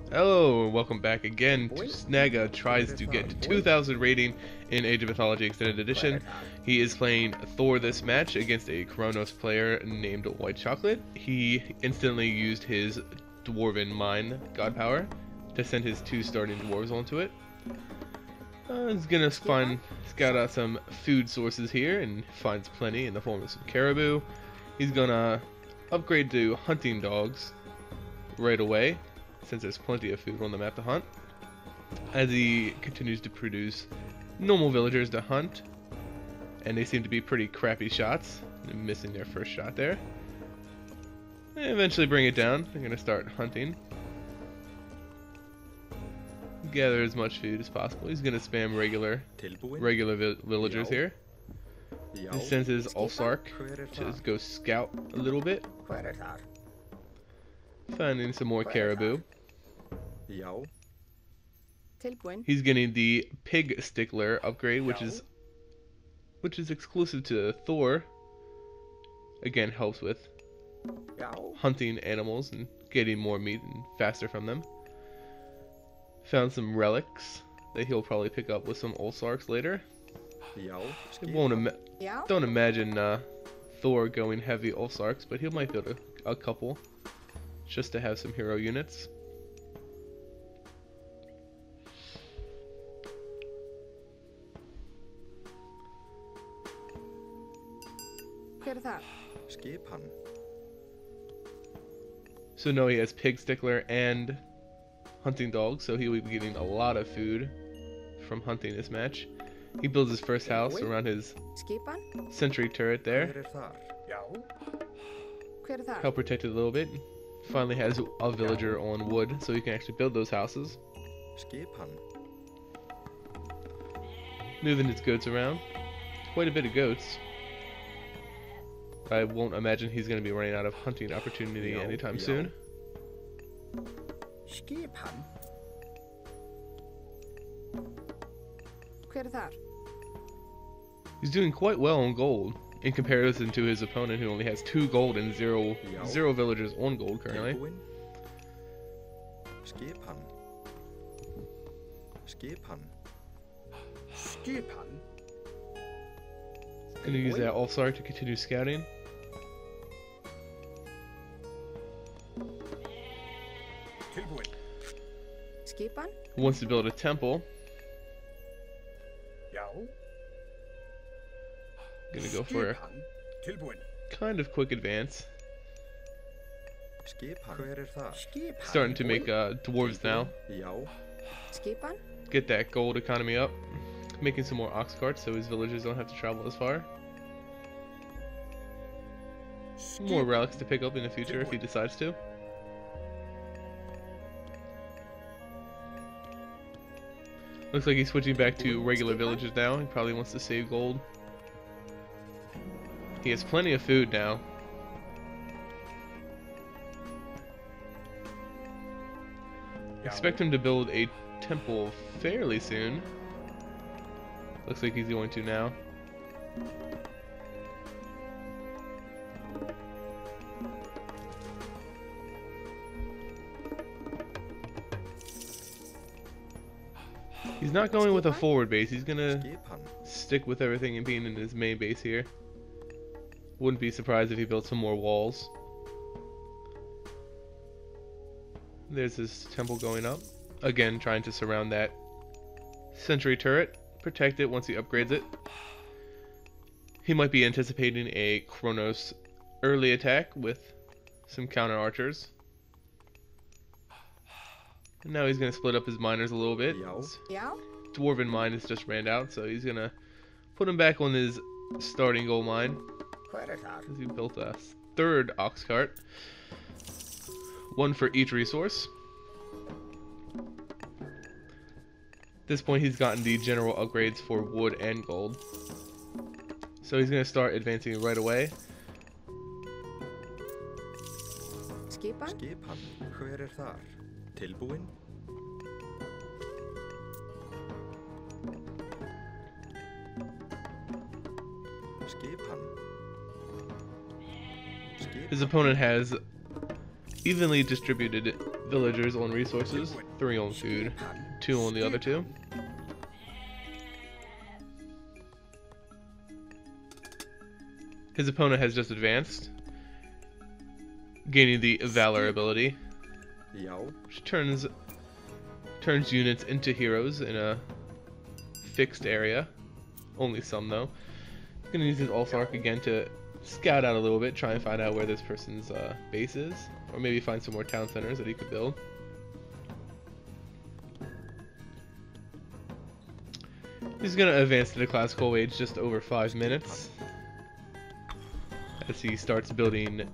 Hello, and welcome back again to Snaga tries to get to 2000 rating in Age of Mythology Extended Edition. He is playing Thor this match against a Kronos player named White Chocolate. He instantly used his Dwarven Mine God Power to send his two starting dwarves onto it. He's gonna scout out some food sources here and finds plenty in the form of some caribou. He's gonna upgrade to hunting dogs right away, since there's plenty of food on the map to hunt, as he continues to produce normal villagers to hunt, and they seem to be pretty crappy shots, missing their first shot there. And eventually bring it down. They're going to start hunting. Gather as much food as possible. He's going to spam regular villagers here. He sends his Ulsark to go scout a little bit, finding some more caribou. He's getting the Pig Stickler upgrade, which is exclusive to Thor. Again, helps with hunting animals and getting more meat and faster from them. Found some relics that he'll probably pick up with some Ulsarks later. Don't imagine Thor going heavy Ulsarks, but he might build a couple just to have some hero units. So now he has Pig Stickler and Hunting Dog, so he will be getting a lot of food from hunting this match. He builds his first house around his sentry turret there. Help protect it a little bit. Finally has a villager on wood, so he can actually build those houses. Moving his goats around. Quite a bit of goats. I won't imagine he's going to be running out of hunting opportunity anytime soon. He's doing quite well on gold in comparison to his opponent, who only has 2 gold and zero villagers on gold currently. Gonna use that Ulsar to continue scouting. Wants to build a temple. Gonna go for a kind of quick advance. Starting to make dwarves now. Get that gold economy up. Making some more ox carts so his villagers don't have to travel as far. More relics to pick up in the future if he decides to. Looks like he's switching back to regular villagers now. He probably wants to save gold. He has plenty of food now. Expect him to build a temple fairly soon. Looks like he's going to now. He's not going with a forward base. He's gonna stick with everything and being in his main base here. Wouldn't be surprised if he built some more walls. There's his temple going up. Again, trying to surround that sentry turret. Protect it once he upgrades it. He might be anticipating a Kronos early attack with some counter archers. And now he's going to split up his miners a little bit. Dwarven mine has just ran out, so he's going to put him back on his starting gold mine. He built a 3rd ox cart. 1 for each resource. At this point, he's gotten the general upgrades for wood and gold. So he's going to start advancing right away. His opponent has evenly distributed villagers on resources, 3 on food, 2 on the other 2. His opponent has just advanced, gaining the Valor ability, which turns units into heroes in a fixed area. Only some, though. He's going to use his All-Sark again to scout out a little bit, try and find out where this person's base is, or maybe find some more town centers that he could build. He's going to advance to the Classical Age just over 5 minutes, as he starts building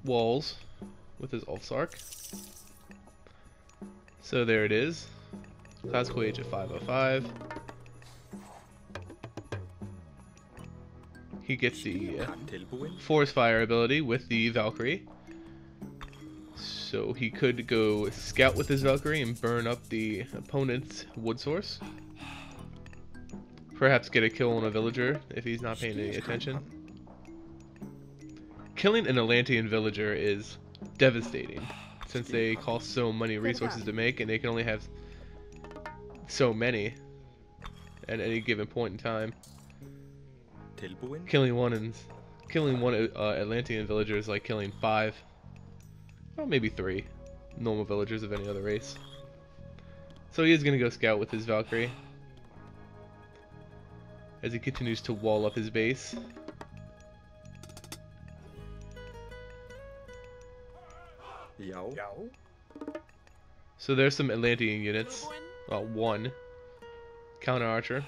walls with his Ulfsark. So there it is, Classical Age at 505. He gets the Forest Fire ability with the Valkyrie, so he could go scout with his Valkyrie and burn up the opponent's wood source. Perhaps get a kill on a villager if he's not paying any attention. Killing an Atlantean villager is devastating, since they cost so many resources to make and they can only have so many at any given point in time. Killing one Atlantean villager is like killing 5, or maybe 3 normal villagers of any other race. So he is going to go scout with his Valkyrie as he continues to wall up his base. So there's some Atlantean units. Well, 1 counter archer.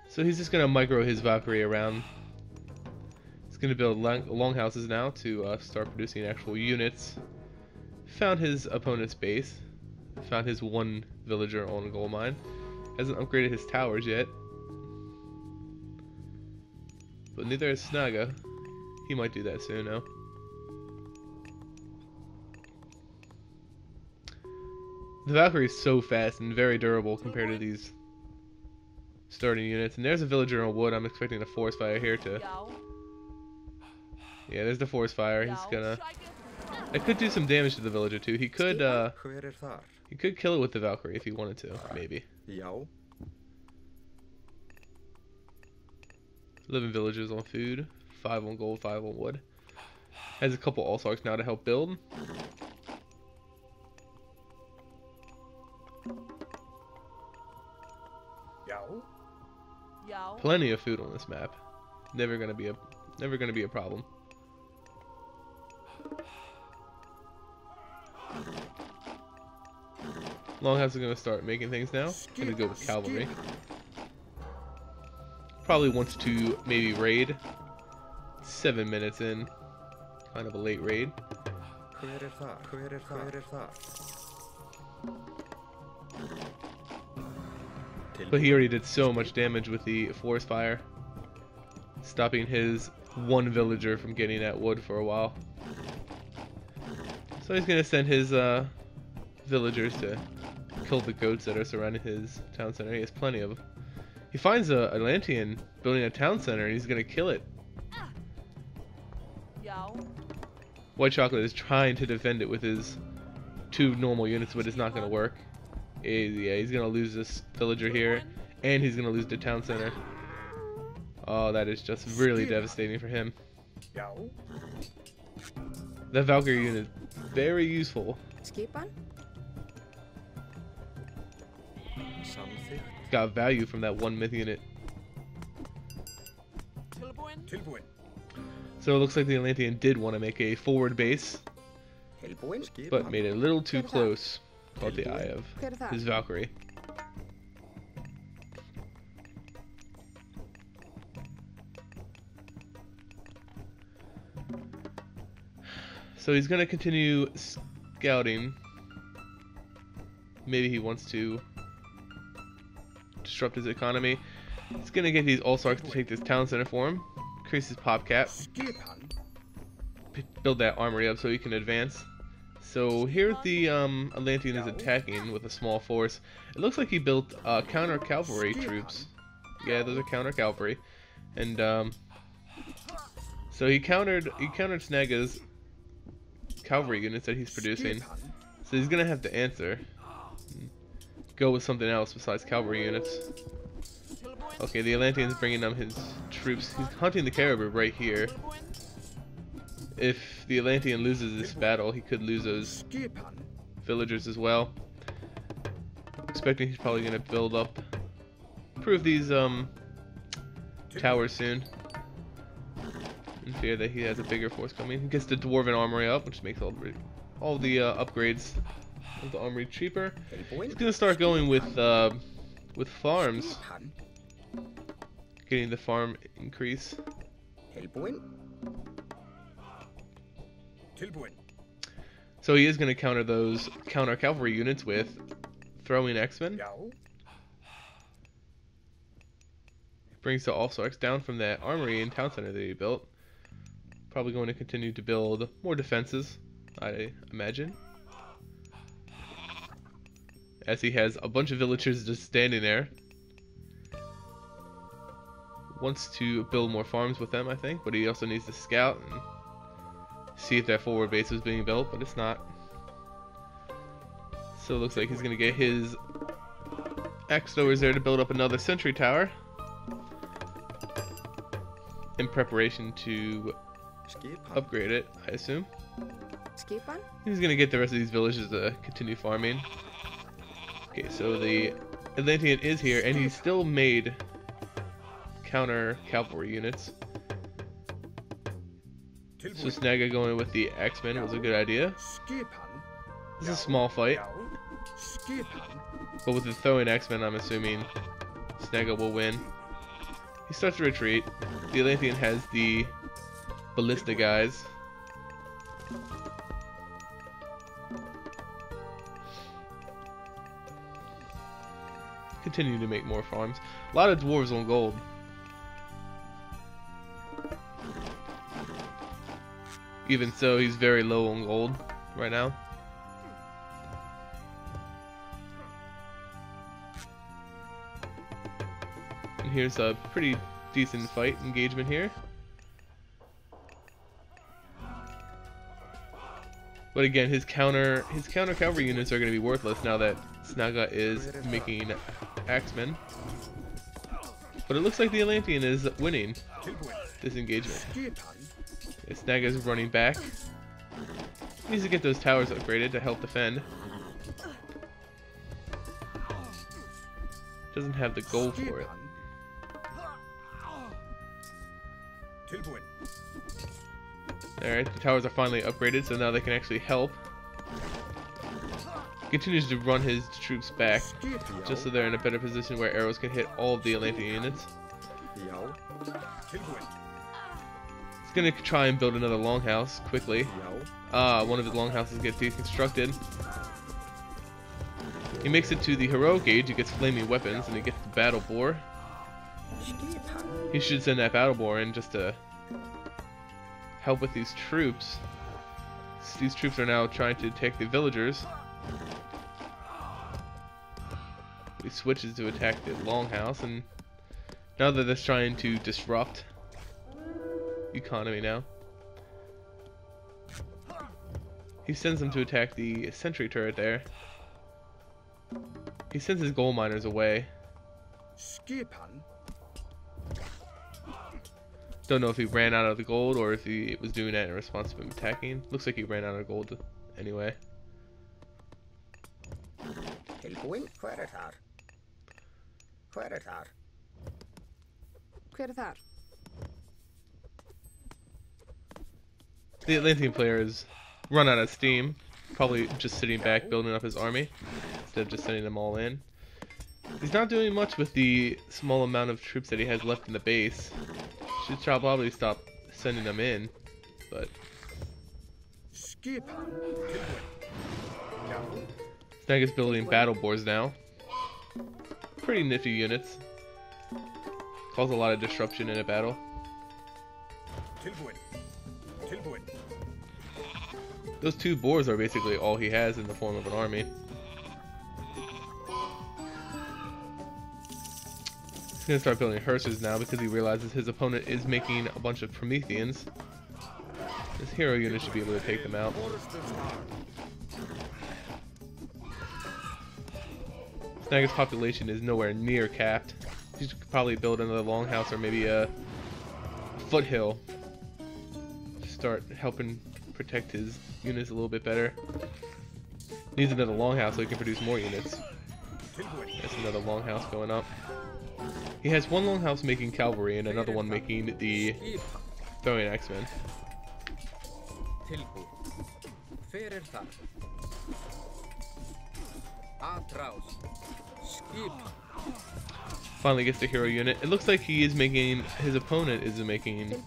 So he's just gonna micro his Valkyrie around. He's gonna build longhouses now to start producing actual units. Found his opponent's base. Found his 1 villager on a gold mine. Hasn't upgraded his towers yet. But neither is Snaga. He might do that soon now. The Valkyrie is so fast and very durable compared to these starting units. And there's a villager on wood. I'm expecting a forest fire here to... Yeah, there's the forest fire. He's gonna... That could do some damage to the villager too. He could kill it with the Valkyrie if he wanted to, maybe. 11 villagers on food, 5 on gold, 5 on wood. Has a couple All-Sarks now to help build. Plenty of food on this map. Never gonna be a problem. Longhouse is gonna start making things now. Gonna go with cavalry. Probably wants to maybe raid. 7 minutes in. Kind of a late raid. But he already did so much damage with the forest fire, stopping his 1 villager from getting at wood for a while. So he's gonna send his villagers to kill the goats that are surrounding his town center. He has plenty of them. He finds a Atlantean building a town center and he's gonna kill it. White Chocolate is trying to defend it with his 2 normal units, but it's not gonna work. Yeah, he's gonna lose this villager here, and he's gonna lose the town center. Oh, that is just really devastating for him. That Valkyrie unit is very useful. Got value from that 1 myth unit. So it looks like the Atlantean did want to make a forward base, but made it a little too close. Caught the eye of his Valkyrie. So he's gonna continue scouting. Maybe he wants to disrupt his economy. He's gonna get these All-Sarks to take this town center for him. Increase his pop cap. Build that armory up so he can advance. So here the Atlantean is attacking with a small force. It looks like he built counter cavalry troops. Yeah, those are counter cavalry, and so he countered Snaga's cavalry units that he's producing. So he's gonna have to answer. Go with something else besides cavalry units. Okay, the Atlantean's bringing up his troops. He's hunting the caribou right here. If the Atlantean loses this battle, he could lose those villagers as well. Expecting he's probably gonna build up, improve these towers soon. In fear that he has a bigger force coming. He gets the dwarven armory up, which makes all the upgrades of the armory cheaper. He's gonna start going with farms, getting the farm increase. So he is gonna counter those counter cavalry units with throwing X-Men. Brings the All-Stars down from that armory and town center that he built. Probably going to continue to build more defenses, I imagine. As he has a bunch of villagers just standing there. Wants to build more farms with them, I think, but he also needs to scout and see if that forward base was being built, but it's not. So it looks like he's going to get his axe throwers there to build up another sentry tower in preparation to upgrade it, I assume. He's going to get the rest of these villages to continue farming. Okay, so the Atlantean is here, and he's still made counter cavalry units. So Snaga going with the X-Men was a good idea. This is a small fight, but with the throwing X-Men, I'm assuming Snaga will win. He starts to retreat. The Atlantean has the ballista guys. Continue to make more farms. A lot of dwarves on gold. Even so, he's very low on gold right now. And here's a pretty decent fight engagement here. But again, his counter cavalry units are going to be worthless now that Snaga is making axemen. But it looks like the Atlantean is winning this engagement. Snaga's running back. He needs to get those towers upgraded to help defend. Doesn't have the gold for it. Alright, the towers are finally upgraded, so now they can actually help. Continues to run his troops back, just so they're in a better position where arrows can hit all of the Atlantean units. He's gonna try and build another longhouse quickly. One of his longhouses gets deconstructed. He makes it to the heroic age, he gets flaming weapons, and he gets the battle boar. He should send that battle boar in just to help with these troops. These troops are now trying to take the villagers. He switches to attack the longhouse, and now that they're trying to disrupt the economy now. He sends them to attack the sentry turret there. He sends his gold miners away. Don't know if he ran out of the gold or if he was doing that in response to him attacking. Looks like he ran out of gold anyway. The Atlantean player has run out of steam. Probably just sitting back building up his army instead of just sending them all in. He's not doing much with the small amount of troops that he has left in the base. Should probably stop sending them in, but Snaga's building battle boars now. Pretty nifty units. Cause a lot of disruption in a battle. Those two boars are basically all he has in the form of an army. He's gonna start building hearsers now because he realizes his opponent is making a bunch of Prometheans. His hero unit should be able to take them out. Snaga's population is nowhere near capped. He should probably build another longhouse or maybe a foothill to start helping protect his units a little bit better. Needs another longhouse so he can produce more units. That's another longhouse going up. He has one longhouse making cavalry and another one making the throwing X-Men. Finally gets the hero unit. It looks like he is making, his opponent is making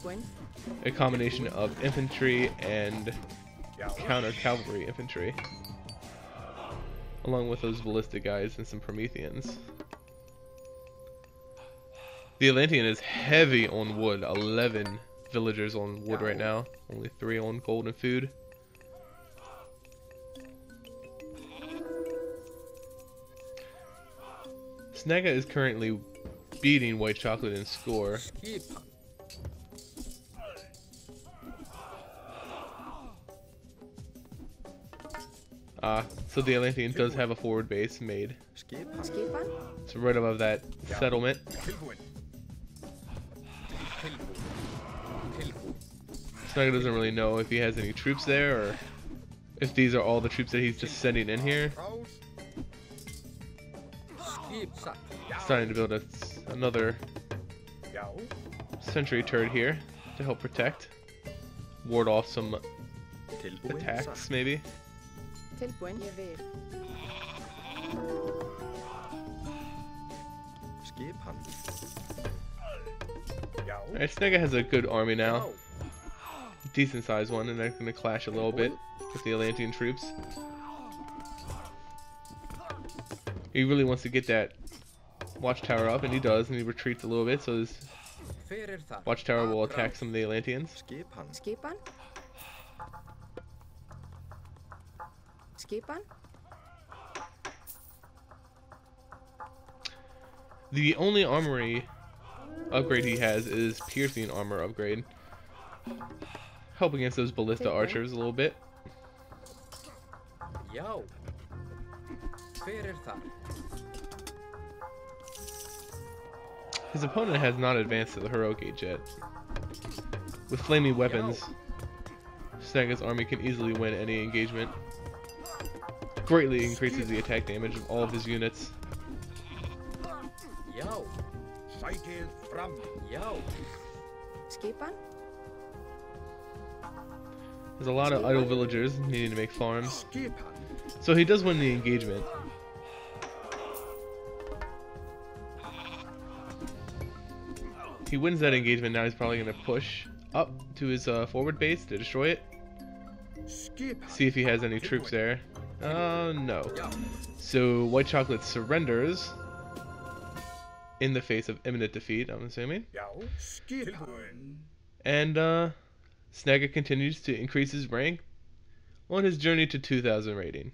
a combination of infantry and counter cavalry infantry, along with those ballistic guys and some Prometheans. The Atlantean is heavy on wood. 11 villagers on wood right now. Only 3 on gold and food. Snaga is currently beating White Chocolate in score. So the Atlantean does have a forward base made. So right above that settlement. Snaga doesn't really know if he has any troops there or if these are all the troops that he's just sending in here. Starting to build another sentry turret here to help protect, ward off some attacks maybe. Alright, Snaga has a good army now. Decent sized one, and they're going to clash a little bit with the Atlantean troops. He really wants to get that watchtower up, and he does, and he retreats a little bit, so his watchtower will attack some of the Atlanteans. The only armory upgrade he has is piercing armor upgrade. Help against those ballista archers a little bit. His opponent has not advanced to the heroic age yet. With flaming weapons, Snaga's army can easily win any engagement. Greatly increases the attack damage of all of his units. There's a lot of idle villagers needing to make farms. So he does win the engagement. He wins that engagement, now he's probably going to push up to his forward base to destroy it. See if he has any troops there. No. So White Chocolate surrenders in the face of imminent defeat, I'm assuming. And Snaga continues to increase his rank on his journey to 2000 rating.